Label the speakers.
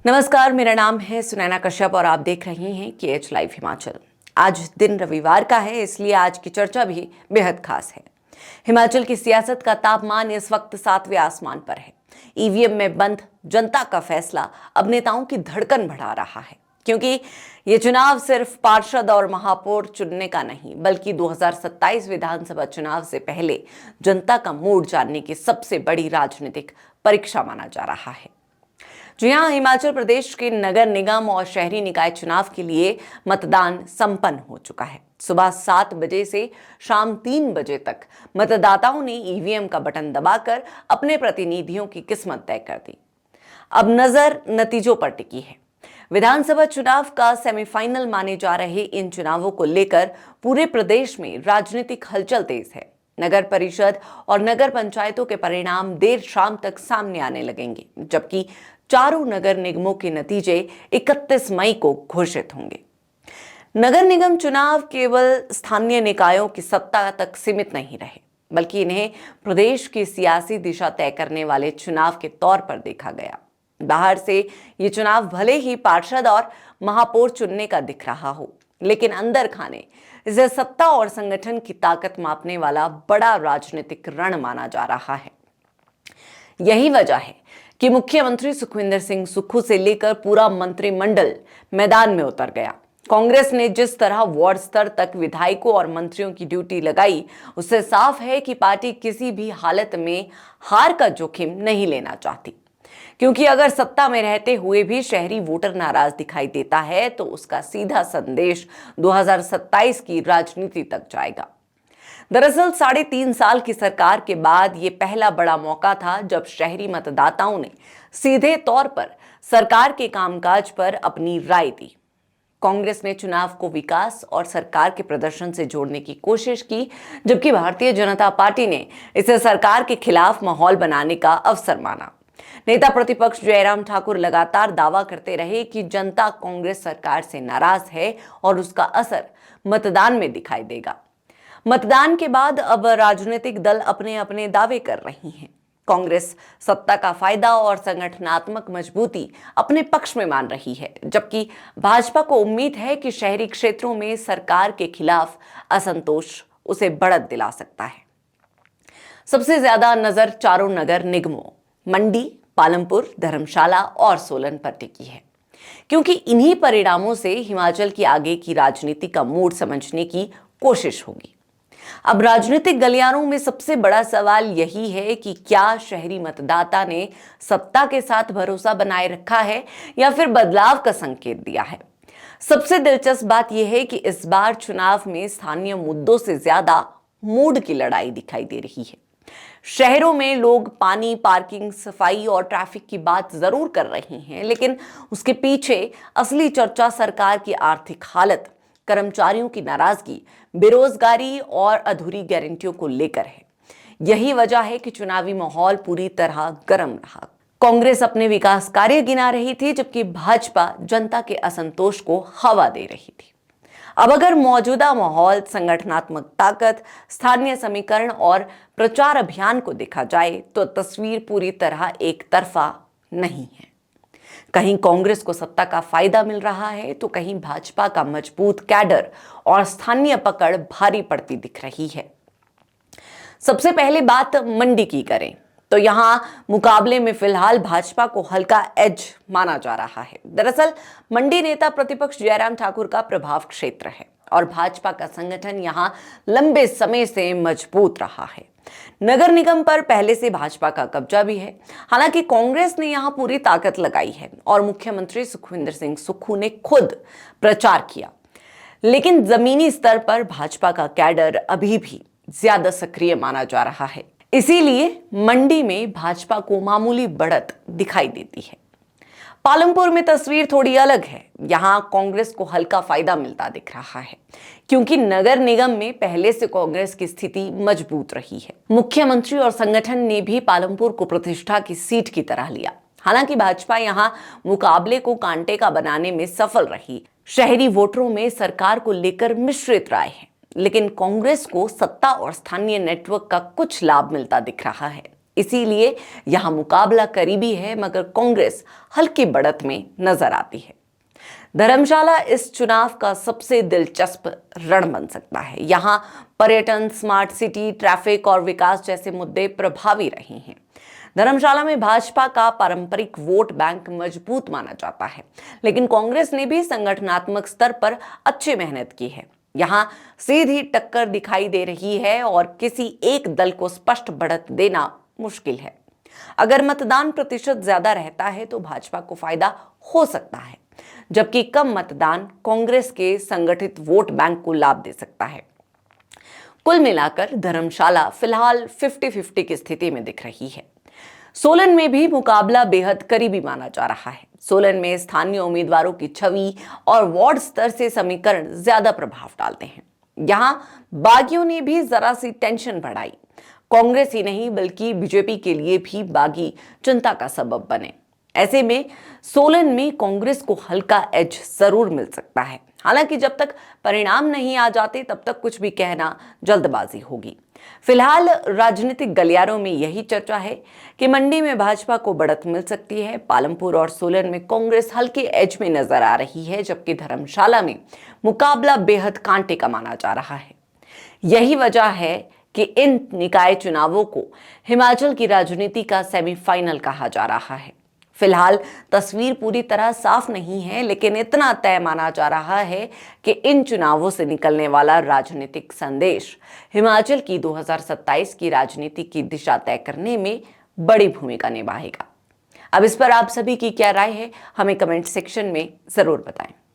Speaker 1: नमस्कार, मेरा नाम है सुनैना कश्यप और आप देख रही हैं KH लाइव हिमाचल। आज दिन रविवार का है, इसलिए आज की चर्चा भी बेहद खास है। हिमाचल की सियासत का तापमान इस वक्त 7वें आसमान पर है। ईवीएम में बंद जनता का फैसला अब नेताओं की धड़कन बढ़ा रहा है, क्योंकि ये चुनाव सिर्फ पार्षद और महापौर चुनने का नहीं, बल्कि 2027 विधानसभा चुनाव से पहले जनता का मूड जानने की सबसे बड़ी राजनीतिक परीक्षा माना जा रहा है। जी हाँ, हिमाचल प्रदेश के नगर निगम और शहरी निकाय चुनाव के लिए मतदान संपन्न हो चुका है। सुबह 7 बजे से शाम 3 बजे तक मतदाताओं ने ईवीएम का बटन दबाकर अपने प्रतिनिधियों की किस्मत तय कर दी। अब नजर नतीजों पर टिकी है। विधानसभा चुनाव का सेमीफाइनल माने जा रहे इन चुनावों को लेकर पूरे प्रदेश में राजनीतिक हलचल तेज है। नगर परिषद और नगर पंचायतों के परिणाम देर शाम तक सामने आने लगेंगे, जबकि चारों नगर निगमों के नतीजे 31 मई को घोषित होंगे। नगर निगम चुनाव केवल स्थानीय निकायों की सत्ता तक सीमित नहीं रहे, बल्कि इन्हें प्रदेश की सियासी दिशा तय करने वाले चुनाव के तौर पर देखा गया। बाहर से ये चुनाव भले ही पार्षद और महापौर चुनने का दिख रहा हो, लेकिन अंदर खाने इसे सत्ता और संगठन की ताकत मापने वाला बड़ा राजनीतिक रण माना जा रहा है। यही वजह है कि मुख्यमंत्री सुखविंदर सिंह सुक्खू से लेकर पूरा मंत्रिमंडल मैदान में उतर गया। कांग्रेस ने जिस तरह वार्ड स्तर तक विधायकों और मंत्रियों की ड्यूटी लगाई, उससे साफ है कि पार्टी किसी भी हालत में हार का जोखिम नहीं लेना चाहती, क्योंकि अगर सत्ता में रहते हुए भी शहरी वोटर नाराज दिखाई देता है तो उसका सीधा संदेश 2027 की राजनीति तक जाएगा। दरअसल 3.5 साल की सरकार के बाद ये पहला बड़ा मौका था जब शहरी मतदाताओं ने सीधे तौर पर सरकार के कामकाज पर अपनी राय दी। कांग्रेस ने चुनाव को विकास और सरकार के प्रदर्शन से जोड़ने की कोशिश की, जबकि भारतीय जनता पार्टी ने इसे सरकार के खिलाफ माहौल बनाने का अवसर माना। नेता प्रतिपक्ष जयराम ठाकुर लगातार दावा करते रहे कि जनता कांग्रेस सरकार से नाराज है और उसका असर मतदान में दिखाई देगा। मतदान के बाद अब राजनीतिक दल अपने अपने दावे कर रही हैं। कांग्रेस सत्ता का फायदा और संगठनात्मक मजबूती अपने पक्ष में मान रही है, जबकि भाजपा को उम्मीद है कि शहरी क्षेत्रों में सरकार के खिलाफ असंतोष उसे बढ़त दिला सकता है। सबसे ज्यादा नजर चारों नगर निगमों मंडी, पालमपुर, धर्मशाला और सोलन पर टिकी है, क्योंकि इन्हीं परिणामों से हिमाचल की आगे की राजनीति का मूड समझने की कोशिश होगी। अब राजनीतिक गलियारों में सबसे बड़ा सवाल यही है कि क्या शहरी मतदाता ने सत्ता के साथ भरोसा बनाए रखा है या फिर बदलाव का संकेत दिया है। सबसे दिलचस्प बात यह है कि इस बार चुनाव में स्थानीय मुद्दों से ज्यादा मूड की लड़ाई दिखाई दे रही है। शहरों में लोग पानी, पार्किंग, सफाई और ट्रैफिक की बात जरूर कर रहे हैं, लेकिन उसके पीछे असली चर्चा सरकार की आर्थिक हालत, कर्मचारियों की नाराजगी, बेरोजगारी और अधूरी गारंटियों को लेकर है। यही वजह है कि चुनावी माहौल पूरी तरह गर्म रहा। कांग्रेस अपने विकास कार्य गिना रही थी, जबकि भाजपा जनता के असंतोष को हवा दे रही थी। अब अगर मौजूदा माहौल, संगठनात्मक ताकत, स्थानीय समीकरण और प्रचार अभियान को देखा जाए तो तस्वीर पूरी तरह एक तरफा नहीं है। कहीं कांग्रेस को सत्ता का फायदा मिल रहा है तो कहीं भाजपा का मजबूत कैडर और स्थानीय पकड़ भारी पड़ती दिख रही है। सबसे पहले बात मंडी की करें तो यहां मुकाबले में फिलहाल भाजपा को हल्का एज माना जा रहा है। दरअसल मंडी नेता प्रतिपक्ष जयराम ठाकुर का प्रभाव क्षेत्र है और भाजपा का संगठन यहां लंबे समय से मजबूत रहा है। नगर निगम पर पहले से भाजपा का कब्जा भी है। हालांकि कांग्रेस ने यहां पूरी ताकत लगाई है और मुख्यमंत्री सुखविंदर सिंह सुक्खू ने खुद प्रचार किया, लेकिन जमीनी स्तर पर भाजपा का कैडर अभी भी ज्यादा सक्रिय माना जा रहा है। इसीलिए मंडी में भाजपा को मामूली बढ़त दिखाई देती है। पालमपुर में तस्वीर थोड़ी अलग है। यहां कांग्रेस को हल्का फायदा मिलता दिख रहा है, क्योंकि नगर निगम में पहले से कांग्रेस की स्थिति मजबूत रही है। मुख्यमंत्री और संगठन ने भी पालमपुर को प्रतिष्ठा की सीट की तरह लिया। हालांकि भाजपा यहां मुकाबले को कांटे का बनाने में सफल रही। शहरी वोटरों में सरकार को लेकर मिश्रित राय है, लेकिन कांग्रेस को सत्ता और स्थानीय नेटवर्क का कुछ लाभ मिलता दिख रहा है। इसीलिए यहां मुकाबला करीबी है, मगर कांग्रेस हल्की बढ़त में नजर आती है। धर्मशाला इस चुनाव का सबसे दिलचस्प रण बन सकता है। यहां पर्यटन, स्मार्ट सिटी, ट्रैफिक और विकास जैसे मुद्दे प्रभावी रहे हैं। धर्मशाला में भाजपा का पारंपरिक वोट बैंक मजबूत माना जाता है, लेकिन कांग्रेस ने भी संगठनात्मक स्तर पर अच्छी मेहनत की है। यहां सीधी टक्कर दिखाई दे रही है और किसी एक दल को स्पष्ट बढ़त देना मुश्किल है। अगर मतदान प्रतिशत ज्यादा रहता है तो भाजपा को फायदा हो सकता है, जबकि कम मतदान कांग्रेस के संगठित वोट बैंक को लाभ दे सकता है। कुल मिलाकर धर्मशाला फिलहाल 50-50 की स्थिति में दिख रही है। सोलन में भी मुकाबला बेहद करीबी माना जा रहा है। सोलन में स्थानीय उम्मीदवारों की छवि और वार्ड स्तर से समीकरण ज्यादा प्रभाव डालते हैं। यहां बागियों ने भी जरा सी टेंशन बढ़ाई। कांग्रेस ही नहीं बल्कि बीजेपी के लिए भी बागी चिंता का सबब बने। ऐसे में सोलन में कांग्रेस को हल्का एज जरूर मिल सकता है। हालांकि जब तक परिणाम नहीं आ जाते तब तक कुछ भी कहना जल्दबाजी होगी। फिलहाल राजनीतिक गलियारों में यही चर्चा है कि मंडी में भाजपा को बढ़त मिल सकती है। पालमपुर और सोलन में कांग्रेस हल्के एज में नजर आ रही है, जबकि धर्मशाला में मुकाबला बेहद कांटे का माना जा रहा है। यही वजह है कि इन निकाय चुनावों को हिमाचल की राजनीति का सेमीफाइनल कहा जा रहा है। फिलहाल तस्वीर पूरी तरह साफ नहीं है, लेकिन इतना तय माना जा रहा है कि इन चुनावों से निकलने वाला राजनीतिक संदेश हिमाचल की 2027 की राजनीति की दिशा तय करने में बड़ी भूमिका निभाएगा। अब इस पर आप सभी की क्या राय है, हमें कमेंट सेक्शन में जरूर बताएं।